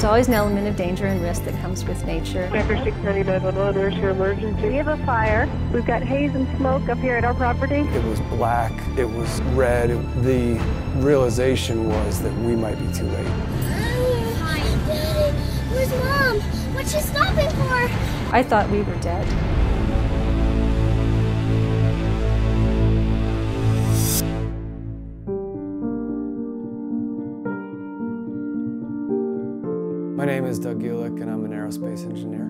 There's always an element of danger and risk that comes with nature. After 69911, where's your emergency? We have a fire. We've got haze and smoke up here at our property. It was black, it was red. The realization was that we might be too late. Hi, Daddy. Where's Mom? What's she stopping for? I thought we were dead. My name is Doug Gulick and I'm an aerospace engineer.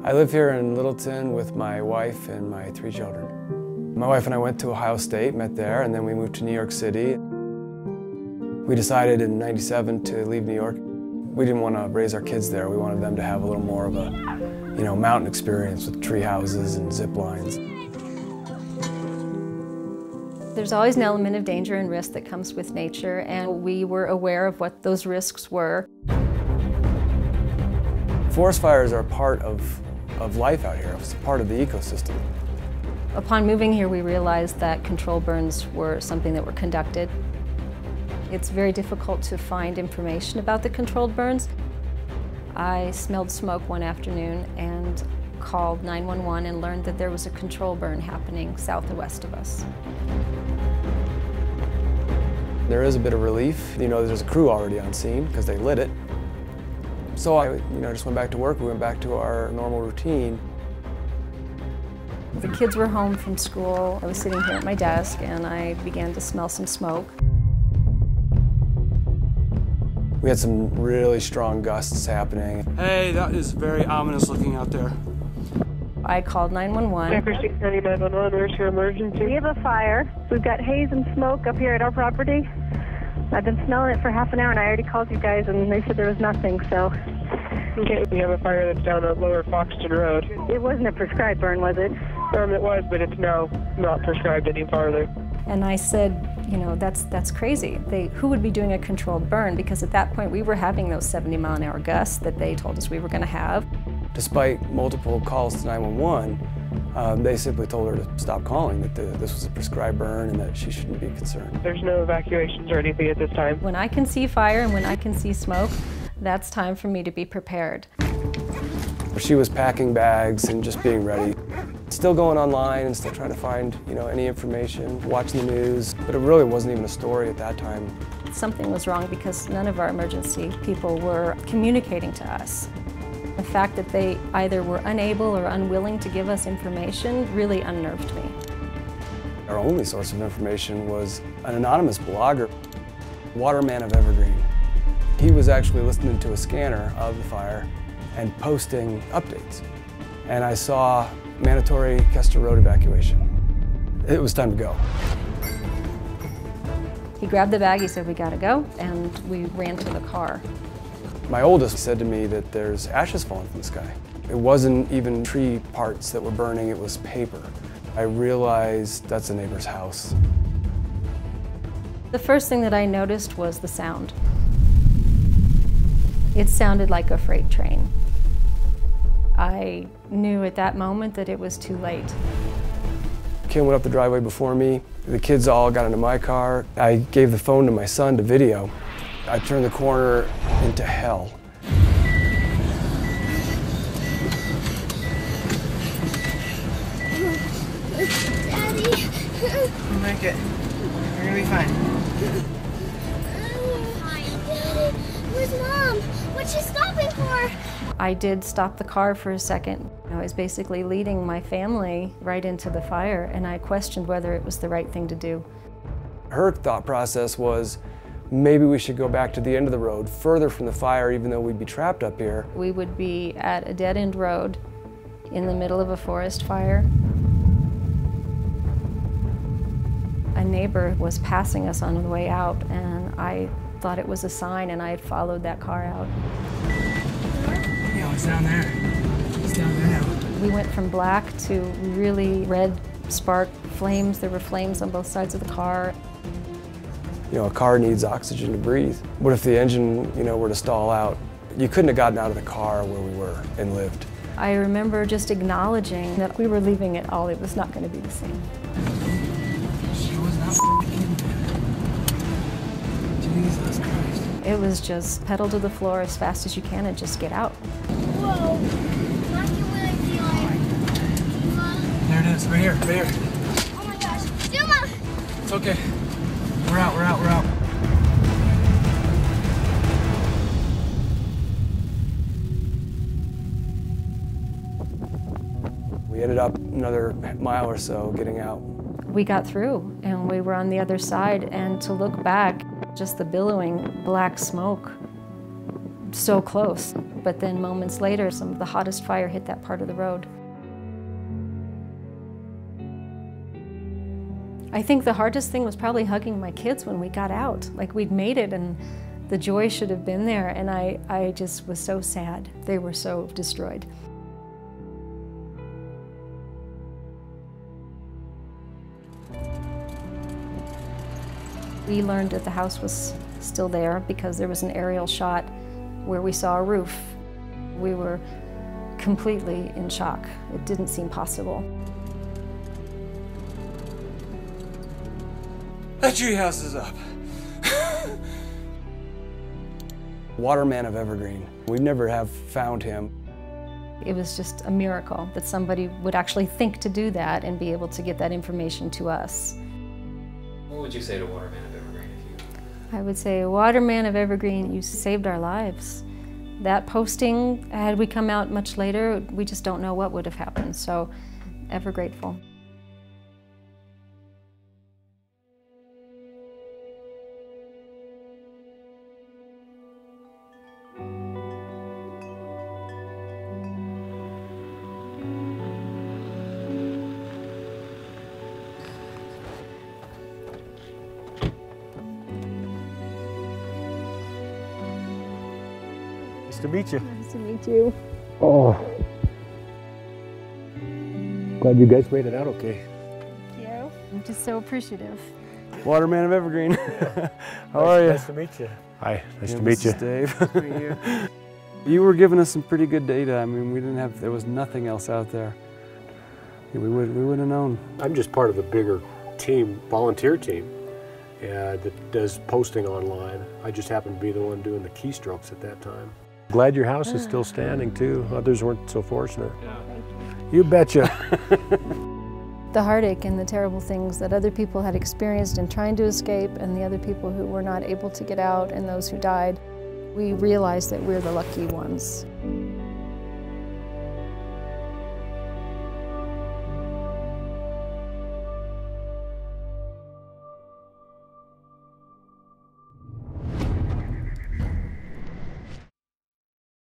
I live here in Littleton with my wife and my 3 children. My wife and I went to Ohio State, met there, and then we moved to New York City. We decided in '97 to leave New York. We didn't want to raise our kids there. We wanted them to have a little more of a, mountain experience with tree houses and zip lines. There's always an element of danger and risk that comes with nature, and we were aware of what those risks were. Forest fires are part of life out here. It's part of the ecosystem. Upon moving here, we realized that control burns were something that were conducted. It's very difficult to find information about the controlled burns. I smelled smoke one afternoon and called 911 and learned that there was a control burn happening south and west of us. There is a bit of relief. There's a crew already on scene because they lit it. So I just went back to work. We went back to our normal routine. The kids were home from school. I was sitting here at my desk and I began to smell some smoke. We had some really strong gusts happening. Hey, that is very ominous looking out there. I called 911. After 69911, where's your emergency? We have a fire. We've got haze and smoke up here at our property. I've been smelling it for half an hour and I already called you guys and they said there was nothing, so. Okay, we have a fire that's down at Lower Foxton Road. It wasn't a prescribed burn, was it? It was, but it's now not prescribed any farther. And I said, that's crazy. Who would be doing a controlled burn? Because at that point we were having those 70-mile-an-hour gusts that they told us we were going to have. Despite multiple calls to 911, they simply told her to stop calling, that this was a prescribed burn and that she shouldn't be concerned. There's no evacuations or anything at this time. When I can see fire and when I can see smoke, that's time for me to be prepared. She was packing bags and just being ready. Still going online and still trying to find, any information, watching the news, but it really wasn't even a story at that time. Something was wrong because none of our emergency people were communicating to us. The fact that they either were unable or unwilling to give us information really unnerved me. Our only source of information was an anonymous blogger, Waterman of Evergreen. He was actually listening to a scanner of the fire and posting updates. And I saw mandatory Kester Road evacuation. It was time to go. He grabbed the bag, he said, "We gotta go," and we ran to the car. My oldest said to me that there's ashes falling from the sky. It wasn't even tree parts that were burning, it was paper. I realized that's a neighbor's house. The first thing that I noticed was the sound. It sounded like a freight train. I knew at that moment that it was too late. Kim went up the driveway before me. The kids all got into my car. I gave the phone to my son to video. I turned the corner into hell. Daddy. We'll make it. We're gonna be fine. Hi, Daddy. Where's Mom? What's she stopping for? I did stop the car for a second. I was basically leading my family right into the fire, and I questioned whether it was the right thing to do. Her thought process was, maybe we should go back to the end of the road, further from the fire, even though we'd be trapped up here. We would be at a dead-end road in the middle of a forest fire. A neighbor was passing us on the way out, and I thought it was a sign, and I had followed that car out. Yeah, it's down there. It's down there now. We went from black to really red spark flames. There were flames on both sides of the car. A car needs oxygen to breathe. What if the engine, were to stall out? You couldn't have gotten out of the car where we were and lived. I remember just acknowledging that we were leaving it all. It was not going to be the same. She was not in there. Jesus Christ. It was just pedal to the floor as fast as you can and just get out. Whoa. Not you when I feel it. There it is, right here, right here. Oh my gosh. Zuma! It's okay. We're out, we're out, we're out. We ended up another mile or so getting out. We got through and we were on the other side, and to look back, just the billowing black smoke, so close. But then moments later, some of the hottest fire hit that part of the road. I think the hardest thing was probably hugging my kids when we got out. Like, we'd made it and the joy should have been there, and I just was so sad. They were so destroyed. We learned that the house was still there because there was an aerial shot where we saw a roof. We were completely in shock. It didn't seem possible. That tree house is up. Waterman of Evergreen. We never have found him. It was just a miracle that somebody would actually think to do that and be able to get that information to us. What would you say to Waterman of Evergreen if you... I would say, Waterman of Evergreen, you saved our lives. That posting, had we come out much later, we just don't know what would have happened, so ever grateful. Nice to meet you. Nice to meet you. Oh. Glad you guys made it out okay. Thank you. I'm just so appreciative. Waterman of Evergreen. How are you? Nice to meet you. Hi, nice to meet you. Dave. Nice to meet you. You were giving us some pretty good data. I mean, we didn't have, there was nothing else out there. We wouldn't have known. I'm just part of a bigger team, volunteer team, that does posting online. I just happen to be the one doing the keystrokes at that time. Glad your house is still standing too. Others weren't so fortunate. Yeah. You betcha. The heartache and the terrible things that other people had experienced in trying to escape, and the other people who were not able to get out, and those who died, we realized that we're the lucky ones.